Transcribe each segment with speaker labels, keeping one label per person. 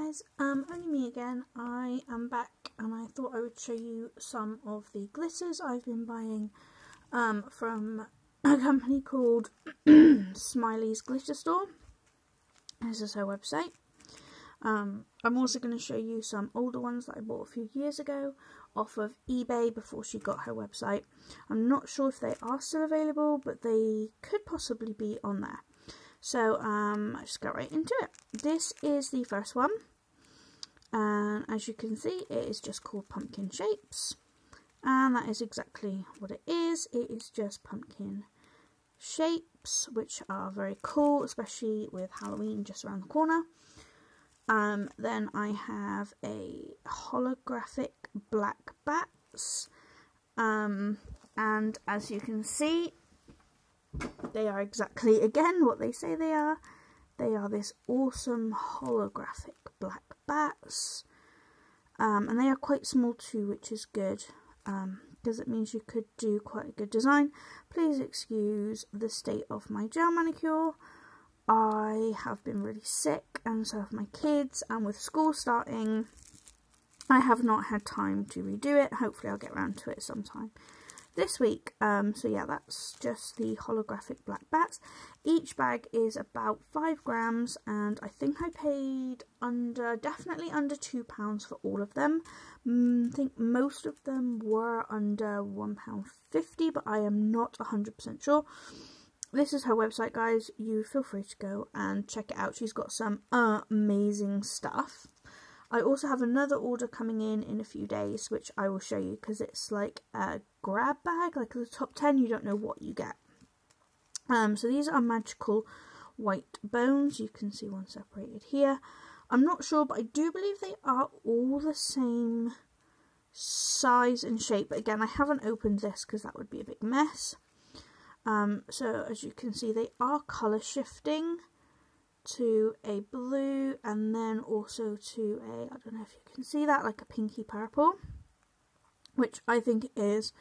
Speaker 1: guys, only me again. I am back and I thought I would show you some of the glitters I've been buying from a company called Smileys Glitter Store. This is her website. I'm also going to show you some older ones that I bought a few years ago off of eBay before she got her website. I'm not sure if they are still available, but they could possibly be on there. So I'll just go right into it. This is the first one, and as you can see, it is just called Pumpkin Shapes, and that is exactly what it is. It is just pumpkin shapes, which are very cool, especially with Halloween just around the corner. Then I have a holographic black bats, and as you can see, they are exactly, again, what they say they are. They are this awesome holographic black bats, and they are quite small too, which is good, because it means you could do quite a good design. Please excuse the state of my gel manicure. I have been really sick, and so have my kids, and with school starting, I have not had time to redo it. Hopefully I'll get around to it sometime this week. So yeah, that's just the holographic black bats. Each bag is about 5 grams, and I think I paid definitely under £2 for all of them. I think most of them were under £1.50, but I am not 100% sure. This is her website, guys. You feel free to go and check it out. She's got some amazing stuff. I also have another order coming in a few days, which I will show you, because it's like a grab bag, like the top 10, you don't know what you get. So these are magical white bones. You can see one separated here. I'm not sure, but I do believe they are all the same size and shape. But again, I haven't opened this because that would be a big mess. So as you can see, they are colour shifting to a blue, and then also to a, I don't know if you can see that, like a pinky purple, which I think is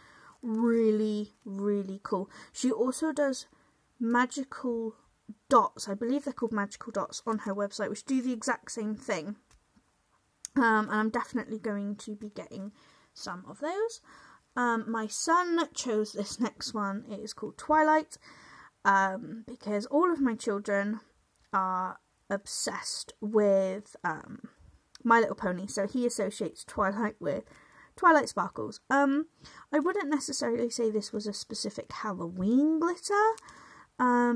Speaker 1: really, really cool. She also does magical dots. I believe they're called magical dots on her website, which do the exact same thing. And I'm definitely going to be getting some of those. My son chose this next one. It is called Twilight, because all of my children are obsessed with My Little Pony, so he associates Twilight with Twilight Sparkles. I wouldn't necessarily say this was a specific Halloween glitter,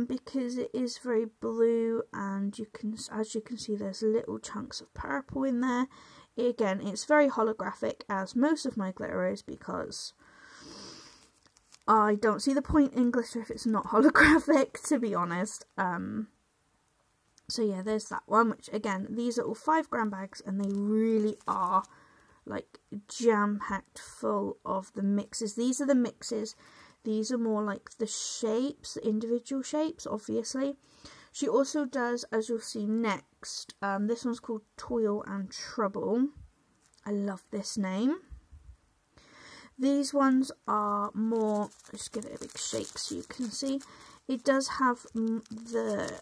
Speaker 1: because it is very blue, and as you can see, there's little chunks of purple in there. Again, it's very holographic, as most of my glitter is, because I don't see the point in glitter if it's not holographic, to be honest. So yeah, there's that one, which again, these are all 5 gram bags, and they really are like jam-packed full of the mixes. These are the mixes. These are more like the shapes, the individual shapes, obviously. She also does, as you'll see next, this one's called Toil and Trouble. I love this name. These ones are more, just give it a big shake so you can see. It does have the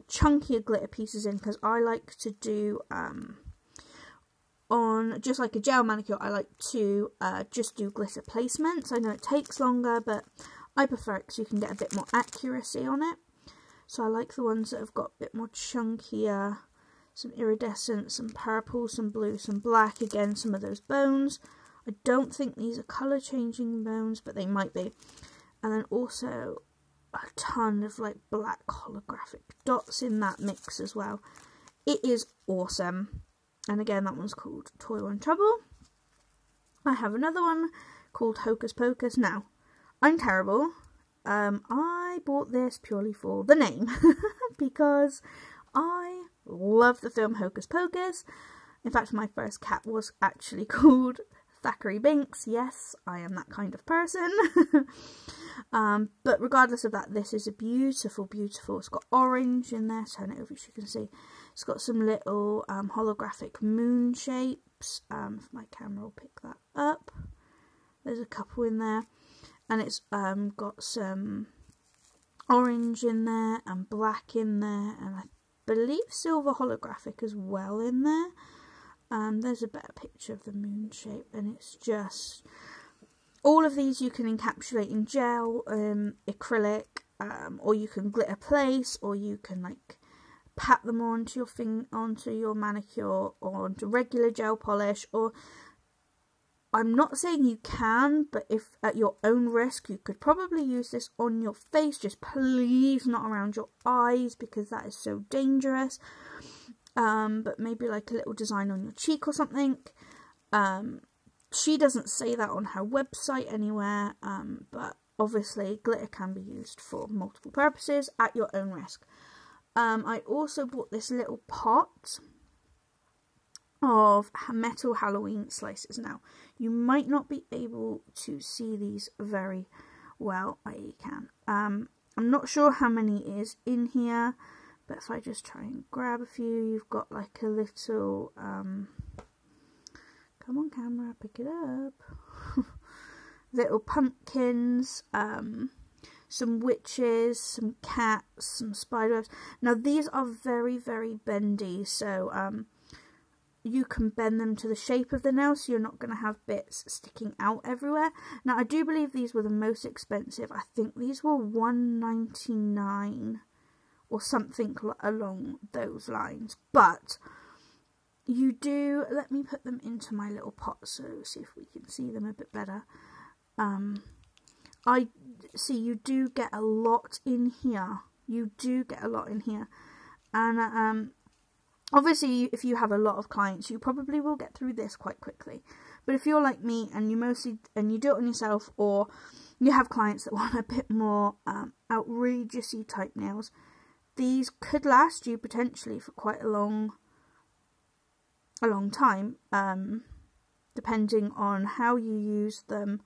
Speaker 1: chunkier glitter pieces in, because I like to do, on just like a gel manicure, I like to just do glitter placements. I know it takes longer, but I prefer it because you can get a bit more accuracy on it. So I like the ones that have got a bit more chunkier, some iridescent, some purple, some blue, some black. Again, some of those bones. I don't think these are colour changing bones, but they might be. And then also a ton of like black holographic dots in that mix as well. It is awesome. And again, that one's called Toil and Trouble. I have another one called Hocus Pocus. Now, I'm terrible. I bought this purely for the name because I love the film Hocus Pocus. In fact, my first cat was actually called Thackeray Binks. Yes, I am that kind of person. But regardless of that, this is a beautiful, beautiful. It's got orange in there. Turn it over so you can see. It's got some little holographic moon shapes. If my camera will pick that up. There's a couple in there. And it's got some orange in there and black in there. And I believe silver holographic as well in there. There's a better picture of the moon shape, and it's just, all of these you can encapsulate in gel, acrylic, or you can glitter place, or you can like pat them onto your manicure, or onto regular gel polish. Or I'm not saying you can, but if at your own risk, you could probably use this on your face. Just please not around your eyes, because that is so dangerous. But maybe like a little design on your cheek or something. She doesn't say that on her website anywhere, but obviously glitter can be used for multiple purposes at your own risk. I also bought this little pot of metal Halloween slices. Now, you might not be able to see these very well. I can. I'm not sure how many is in here, but if I just try and grab a few, you've got like a little, come on camera, pick it up, little pumpkins, some witches, some cats, some spiderwebs. Now these are very, very bendy, so you can bend them to the shape of the nail, so you're not going to have bits sticking out everywhere. Now I do believe these were the most expensive. I think these were $1.99 or something along those lines. But you do, let me put them into my little pot so see if we can see them a bit better. I see you do get a lot in here. You do get a lot in here. And obviously if you have a lot of clients, you probably will get through this quite quickly. But if you're like me and you do it on yourself, or you have clients that want a bit more outrageousy type nails, these could last you potentially for quite a long time, depending on how you use them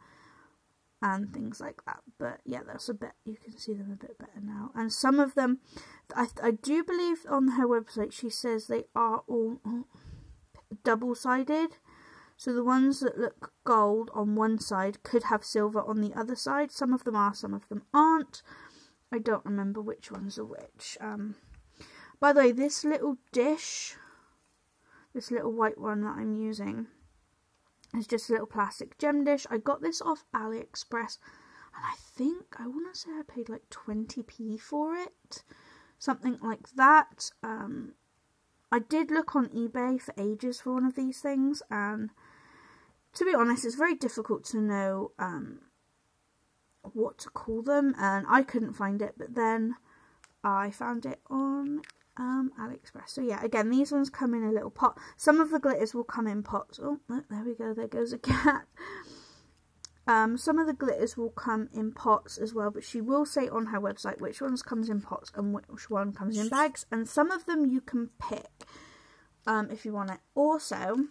Speaker 1: and things like that. But yeah, that's a bit, you can see them a bit better now. And some of them, I do believe on her website she says they are all double-sided. So the ones that look gold on one side could have silver on the other side. Some of them are, some of them aren't. I don't remember which ones are which. By the way, this little dish, this little white one that I'm using, it's just a little plastic gem dish. I got this off AliExpress, and I think, I want to say I paid like 20p for it. Something like that. I did look on eBay for ages for one of these things, and to be honest, it's very difficult to know what to call them, and I couldn't find it, but then I found it on AliExpress. So yeah, again, these ones come in a little pot. Some of the glitters will come in pots. Oh, there we go, there goes a cat. Some of the glitters will come in pots as well, but she will say on her website which ones comes in pots and which one comes in bags, and some of them you can pick if you want it. Also,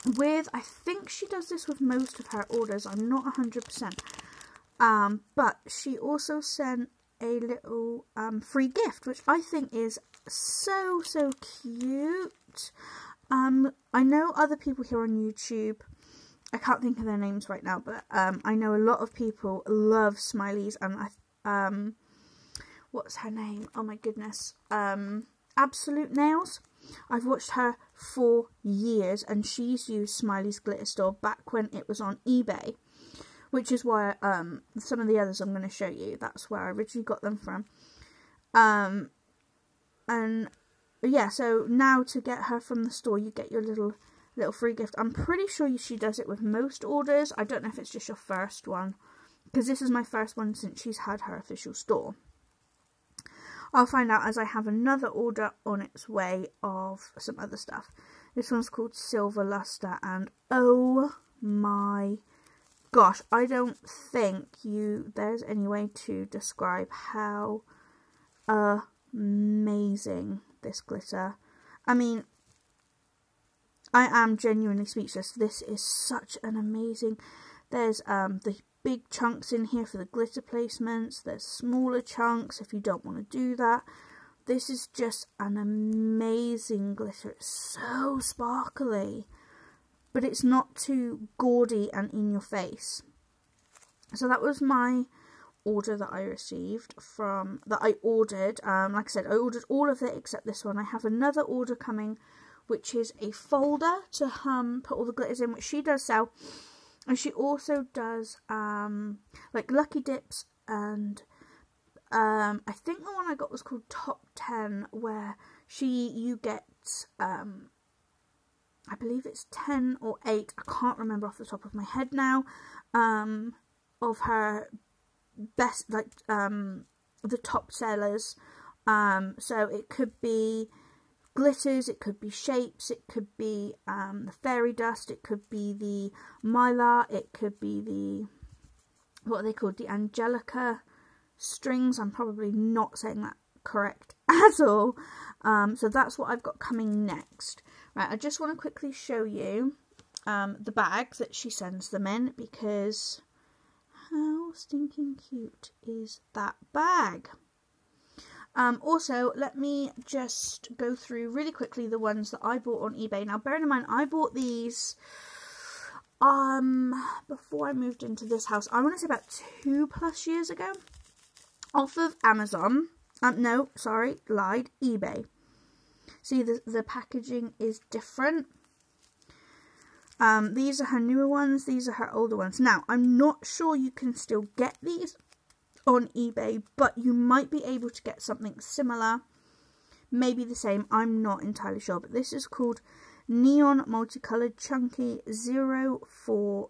Speaker 1: I think she does this with most of her orders, I'm not 100%, but she also sent a little free gift, which I think is so cute. I know other people here on YouTube, I can't think of their names right now, but I know a lot of people love Smileys, and what's her name? Oh my goodness, Absolute Nails. I've watched her for years, and she's used Smileys Glitter Store back when it was on eBay, which is why some of the others I'm going to show you, that's where I originally got them from. And yeah, so now to get her from the store, you get your little free gift. I'm pretty sure she does it with most orders. I don't know if it's just your first one, because this is my first one since she's had her official store. I'll find out as I have another order on its way of some other stuff. This one's called Silver Luster, and oh my gosh, I don't think there's any way to describe how amazing this glitter. I mean, I am genuinely speechless. This is such an amazing, there's the big chunks in here for the glitter placements, there's smaller chunks if you don't want to do that. This is just an amazing glitter. It's so sparkly, but it's not too gaudy and in your face. So that was my order that I received that I ordered. Like I said, I ordered all of it except this one. I have another order coming, which is a folder to put all the glitters in, which she does sell. And she also does like Lucky Dips, and I think the one I got was called Top 10, where you get I believe it's 10 or 8, I can't remember off the top of my head now, of her best, like the top sellers. So it could be glitters, it could be shapes, it could be the fairy dust, it could be the mylar, it could be the, what are they called, the Angelica strings. I'm probably not saying that correct at all. So that's what I've got coming next. Right, I just want to quickly show you the bags that she sends them in, because how stinking cute is that bag? Also, let me just go through really quickly the ones that I bought on eBay. Now, bearing in mind, I bought these before I moved into this house. I want to say about 2+ years ago, off of Amazon. No, sorry, lied, eBay. See, the packaging is different. These are her newer ones, these are her older ones. Now, I'm not sure you can still get these on eBay, but you might be able to get something similar, maybe the same, I'm not entirely sure. But this is called Neon Multicolored Chunky 040.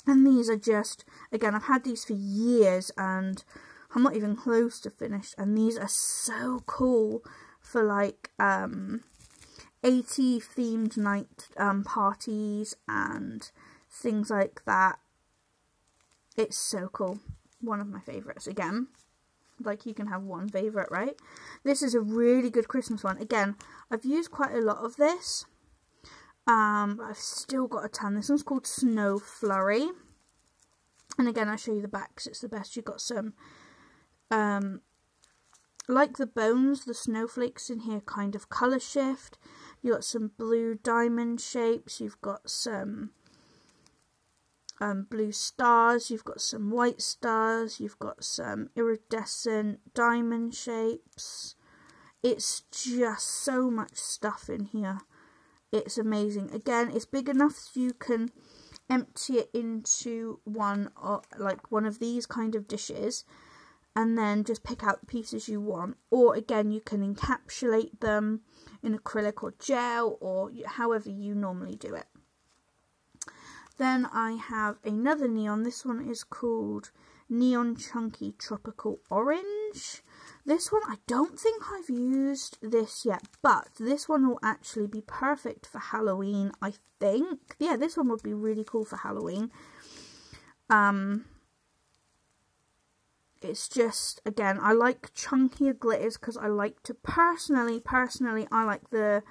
Speaker 1: And these are just, again, I've had these for years and I'm not even close to finished, and these are so cool for like 80 themed night parties and things like that. It's so cool. One of my favourites. Again, like, you can have one favourite, right? This is a really good Christmas one. Again, I've used quite a lot of this, but I've still got a ton. This one's called Snow Flurry, and again, I'll show you the back because it's the best. You've got some like the bones, the snowflakes in here kind of colour shift. You've got some blue diamond shapes, you've got some blue stars, you've got some white stars, you've got some iridescent diamond shapes. It's just so much stuff in here. It's amazing. Again, it's big enough so you can empty it into one of these kind of dishes, and then just pick out the pieces you want. Or again, you can encapsulate them in acrylic or gel, or however you normally do it. Then I have another neon. This one is called Neon Chunky Tropical Orange. This one, I don't think I've used this yet, but this one will actually be perfect for Halloween, I think. Yeah, this one would be really cool for Halloween. It's just, again, I like chunkier glitters because I like to personally, I like the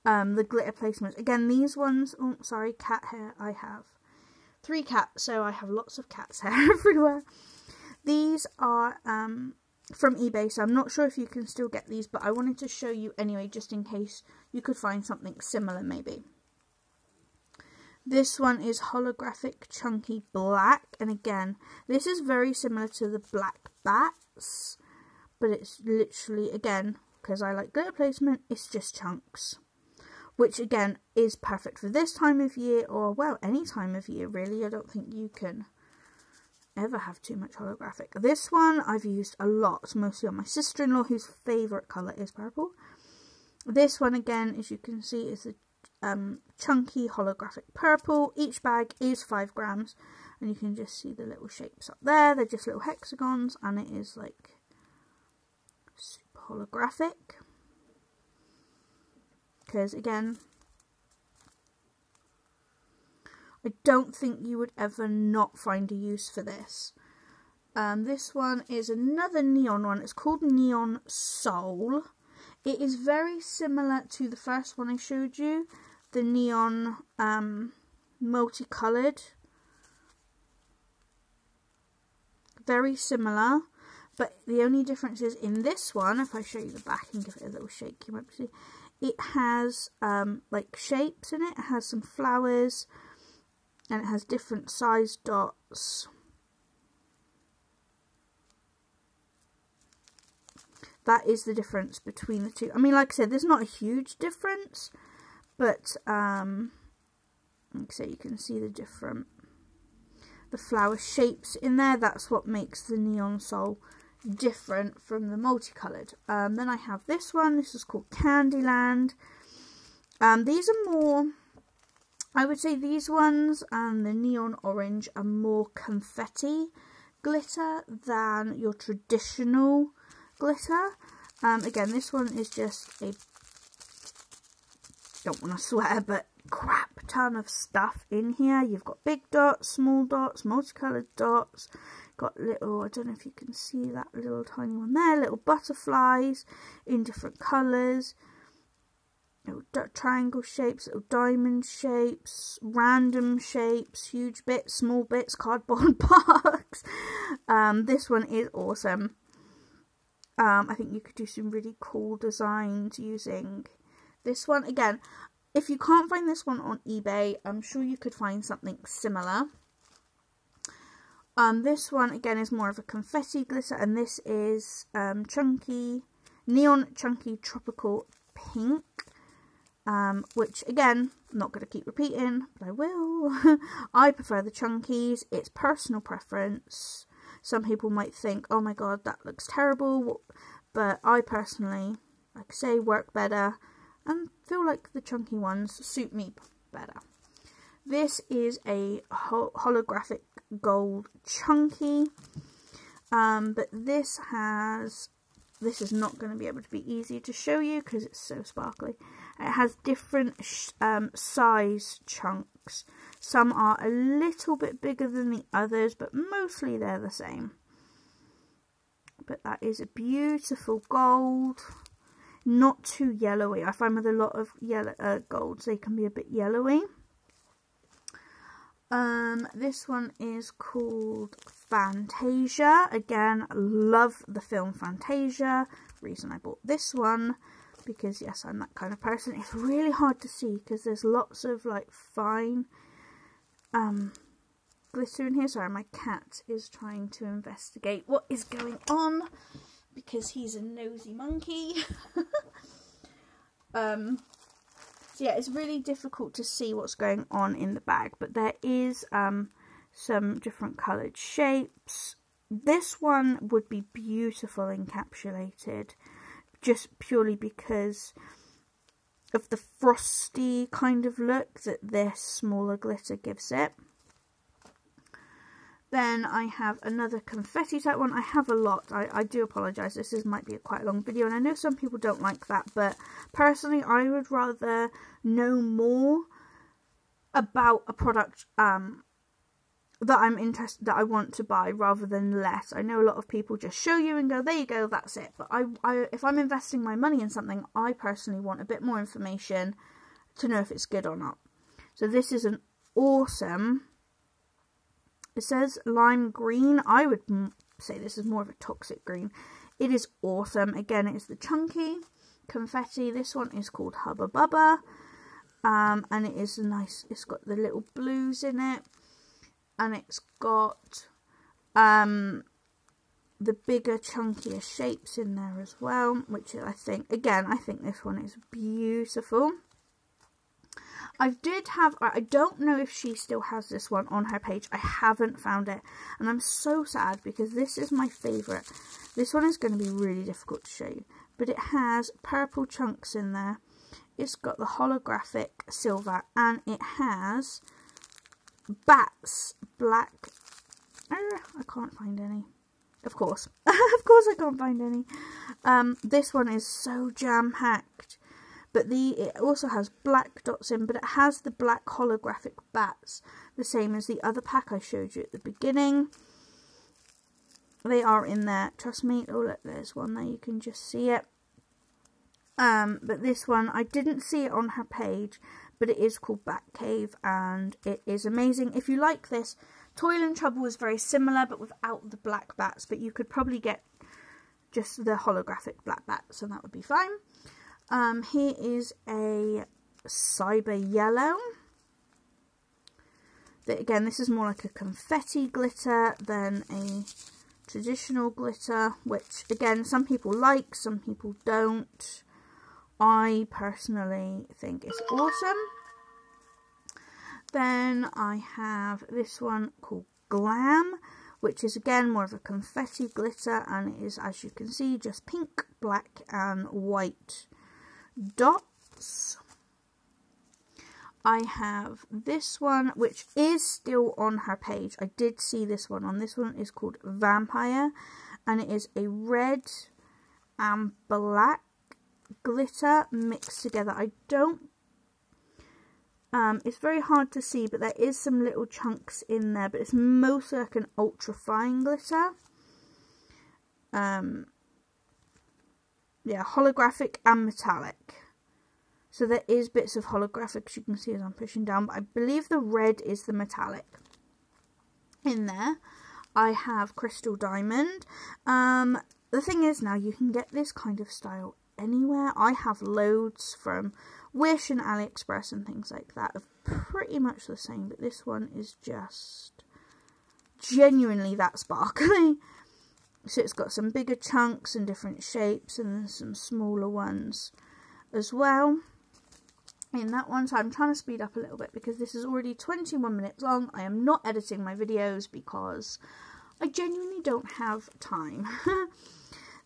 Speaker 1: glitter placements. Again, these ones, oh, sorry, cat hair. I have 3 cats, so I have lots of cat's hair everywhere. These are from eBay, so I'm not sure if you can still get these, but I wanted to show you anyway, just in case you could find something similar maybe. This one is Holographic Chunky Black, and again, this is very similar to the Black Bats, but it's literally, again, because I like glitter placement, it's just chunks, which again is perfect for this time of year, or well, any time of year really. I don't think you can ever have too much holographic. This one I've used a lot, mostly on my sister-in-law, whose favourite colour is purple. This one, again, as you can see, is the chunky holographic purple. Each bag is 5 grams, and you can just see the little shapes up there. They're just little hexagons, and it is like super holographic, because again, I don't think you would ever not find a use for this. This one is another neon one. It's called Neon Soul. It is very similar to the first one I showed you, the neon multicoloured. Very similar, but the only difference is in this one, if I show you the back and give it a little shake, you might see, it has like shapes in it. It has some flowers, and it has different size dots. that is the difference between the two. I mean, like I said, there's not a huge difference, but like I say, you can see the flower shapes in there. That's what makes the Neon Soul different from the multicolored. Then I have this one. This is called Candyland. These are more, I would say these ones and the Neon Orange are more confetti glitter than your traditional glitter. Again, this one is just a, don't want to swear, but crap ton of stuff in here. You've got big dots, small dots, multicolored dots, got little, I don't know if you can see that little tiny one there, little butterflies in different colours, little triangle shapes, little diamond shapes, random shapes, huge bits, small bits, cardboard box. This one is awesome. I think you could do some really cool designs using this one. Again, if you can't find this one on eBay, I'm sure you could find something similar. This one again is more of a confetti glitter, and this is Neon Chunky Tropical Pink, which again, I'm not going to keep repeating, but I will. I prefer the chunkies. It's personal preference. Some people might think, oh my god, that looks terrible, but I personally, like I say, work better and feel like the chunky ones suit me better. This is a holographic gold chunky, but this is not going to be able to be easy to show you because it's so sparkly. It has different size chunks. Some are a little bit bigger than the others, but mostly they're the same. But that is a beautiful gold. Not too yellowy. I find with a lot of yellow golds, they can be a bit yellowy. This one is called Fantasia. Again, love the film Fantasia. Reason I bought this one, because yes, I'm that kind of person. It's really hard to see because there's lots of like fine glitter in here. Sorry, my cat is trying to investigate what is going on because he's a nosy monkey. So yeah, it's really difficult to see what's going on in the bag, but there is some different coloured shapes. This one would be beautiful encapsulated, just purely because of the frosty kind of look that this smaller glitter gives it. Then I have another confetti type one. I have a lot. I do apologise. This might be a quite long video, and I know some people don't like that, but personally I would rather know more about a product that I'm interested, that I want to buy, rather than less. I know a lot of people just show you and go, there you go, that's it. But if I'm investing my money in something, I personally want a bit more information to know if it's good or not. So this is an awesome, it says lime green. I would say this is more of a toxic green. It is awesome. Again, it's the chunky confetti. This one is called Hubba Bubba. And it is nice. It's got the little blues in it. And it's got the bigger, chunkier shapes in there as well. Which I think, again, I think this one is beautiful. I don't know if she still has this one on her page. I haven't found it, and I'm so sad because this is my favourite. This one is going to be really difficult to show you, but it has purple chunks in there. It's got the holographic silver, and it has bats, black. I can't find any. Of course. Of course I can't find any. This one is so jam-packed. But it also has black dots in, but it has the black holographic bats, the same as the other pack I showed you at the beginning. They are in there, trust me. Oh look, there's one there, you can just see it. But this one, I didn't see it on her page, but it is called Bat Cave, and it is amazing. If you like this, Toil and Trouble is very similar, but without the black bats, but you could probably get just the holographic black bats, and that would be fine. Here is a Cyber Yellow. Again, this is more like a confetti glitter than a traditional glitter, which again some people like, some people don't. I personally think it's awesome. Then I have this one called Glam, which is again more of a confetti glitter, and it is, as you can see, just pink, black and white dots. I have this one, which is still on her page. I did see this one on. This one is called Vampire, and it is a red and black glitter mixed together. I don't it's very hard to see, but there is some little chunks in there, but it's mostly like an ultra fine glitter. Yeah, holographic and metallic. So there is bits of holographic, as you can see as I'm pushing down, but I believe the red is the metallic in there. I have Crystal Diamond. The thing is, now you can get this kind of style anywhere. I have loads from Wish and AliExpress and things like that of pretty much the same, but this one is just genuinely that sparkly. So it's got some bigger chunks and different shapes, and then some smaller ones as well in that one. So I'm trying to speed up a little bit because this is already 21 minutes long. I am not editing my videos because I genuinely don't have time.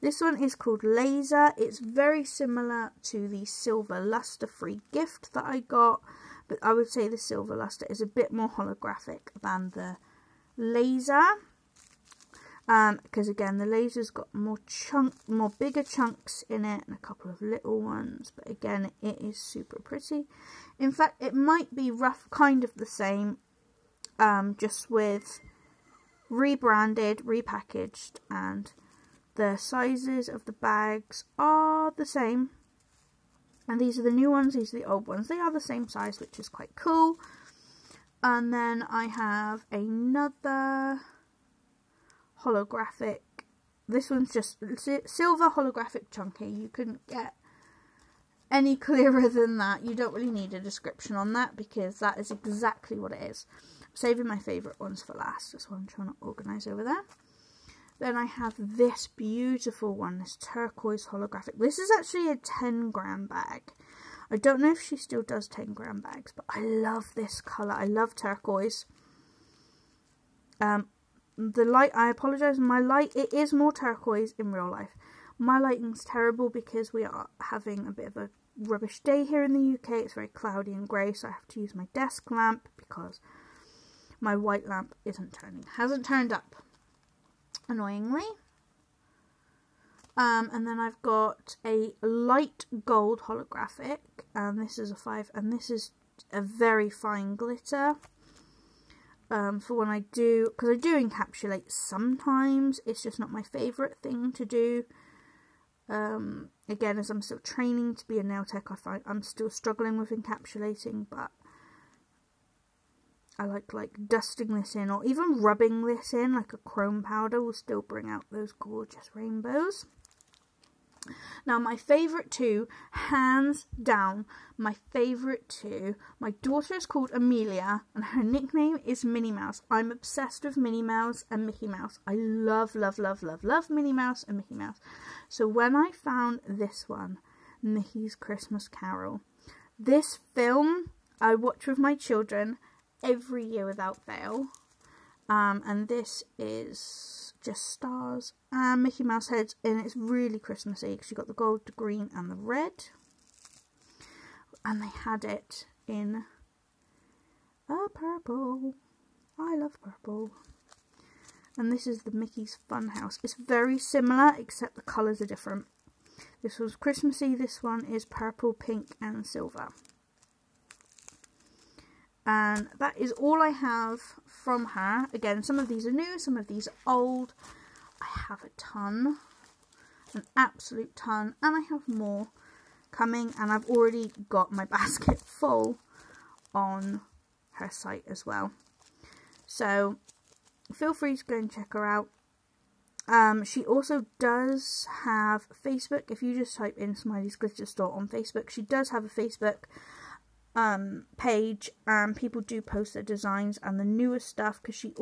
Speaker 1: This one is called Laser. It's very similar to the Silver Luster free gift that I got, but I would say the Silver Luster is a bit more holographic than the Laser. Because again, the Laser's got more bigger chunks in it and a couple of little ones, but again, it is super pretty. In fact, it might be kind of the same, just with rebranded, repackaged, and the sizes of the bags are the same. And these are the new ones, these are the old ones. They are the same size, which is quite cool. And then I have another holographic. This one's just silver holographic chunky. You couldn't get any clearer than that. You don't really need a description on that because that is exactly what it is. I'm saving my favourite ones for last. That's what I'm trying to organise over there. Then I have this beautiful one, this turquoise holographic. This is actually a 10-gram bag. I don't know if she still does 10-gram bags, but I love this colour. I love turquoise. The light, I apologise, my light, it is more turquoise in real life. My lighting's terrible because we are having a bit of a rubbish day here in the UK. It's very cloudy and grey, so I have to use my desk lamp because my white lamp hasn't turned up, annoyingly. And then I've got a light gold holographic, and this is a 5, and this is a very fine glitter. For when I do, because I do encapsulate sometimes, it's just not my favourite thing to do. Again, as I'm still training to be a nail tech, I find I'm still struggling with encapsulating, but I like dusting this in, or even rubbing this in, like a chrome powder will still bring out those gorgeous rainbows. Now, my favourite two, hands down, my favourite two, my daughter is called Amelia, and her nickname is Minnie Mouse. I'm obsessed with Minnie Mouse and Mickey Mouse. I love, love, love, love, love Minnie Mouse and Mickey Mouse. So when I found this one, Mickey's Christmas Carol, this film I watch with my children every year without fail. And this is just stars and Mickey Mouse heads, and it's really Christmassy because you got the gold, the green and the red, and they had it in a purple. I love purple. And this is the Mickey's Funhouse. It's very similar except the colours are different. This was Christmassy, this one is purple, pink and silver. And that is all I have from her. Again, some of these are new, some of these are old. I have a ton, an absolute ton, and I have more coming, and I've already got my basket full on her site as well. So feel free to go and check her out. She also does have Facebook. If you just type in Smileys Glitter Store on Facebook, she does have a Facebook. page, and people do post their designs and the newest stuff, because she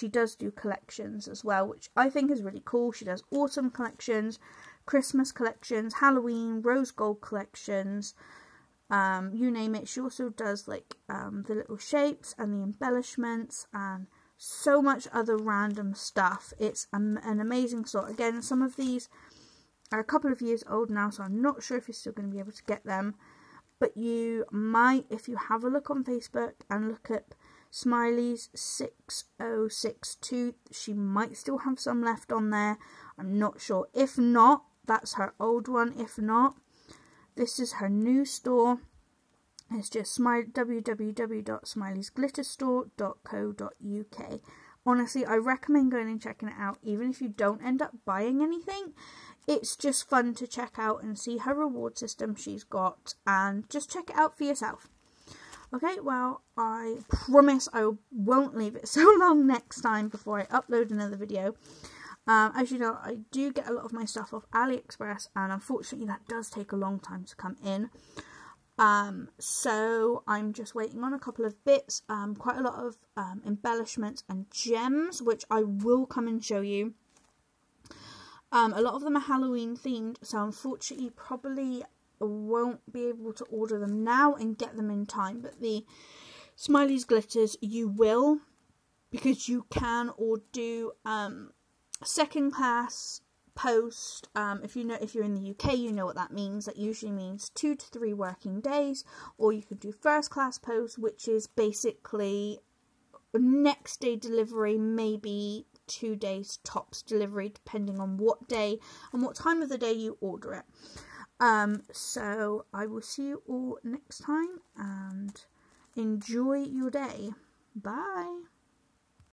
Speaker 1: does do collections as well, which I think is really cool. She does autumn collections, Christmas collections, Halloween, rose gold collections, you name it. She also does like the little shapes and the embellishments and so much other random stuff. It's an amazing store. Again, some of these are a couple of years old now, so I'm not sure if you're still going to be able to get them. But you might, if you have a look on Facebook and look at Smileys 6062, she might still have some left on there. I'm not sure. If not, that's her old one. If not, this is her new store. It's just www.smileysglitterstore.co.uk. Honestly, I recommend going and checking it out, even if you don't end up buying anything. It's just fun to check out and see her reward system she's got, and just check it out for yourself. Okay, well, I promise I won't leave it so long next time before I upload another video. As you know, I do get a lot of my stuff off AliExpress, and unfortunately that does take a long time to come in. So I'm just waiting on a couple of bits, quite a lot of embellishments and gems, which I will come and show you. A lot of them are Halloween themed, so unfortunately probably won't be able to order them now and get them in time, but the Smileys glitters you will, because you can or do second class post. If you're in the UK, you know what that means. That usually means 2 to 3 working days. Or you could do first class post, which is basically next day delivery, maybe 2 days tops delivery, depending on what day and what time of the day you order it. So I will see you all next time, and enjoy your day. Bye.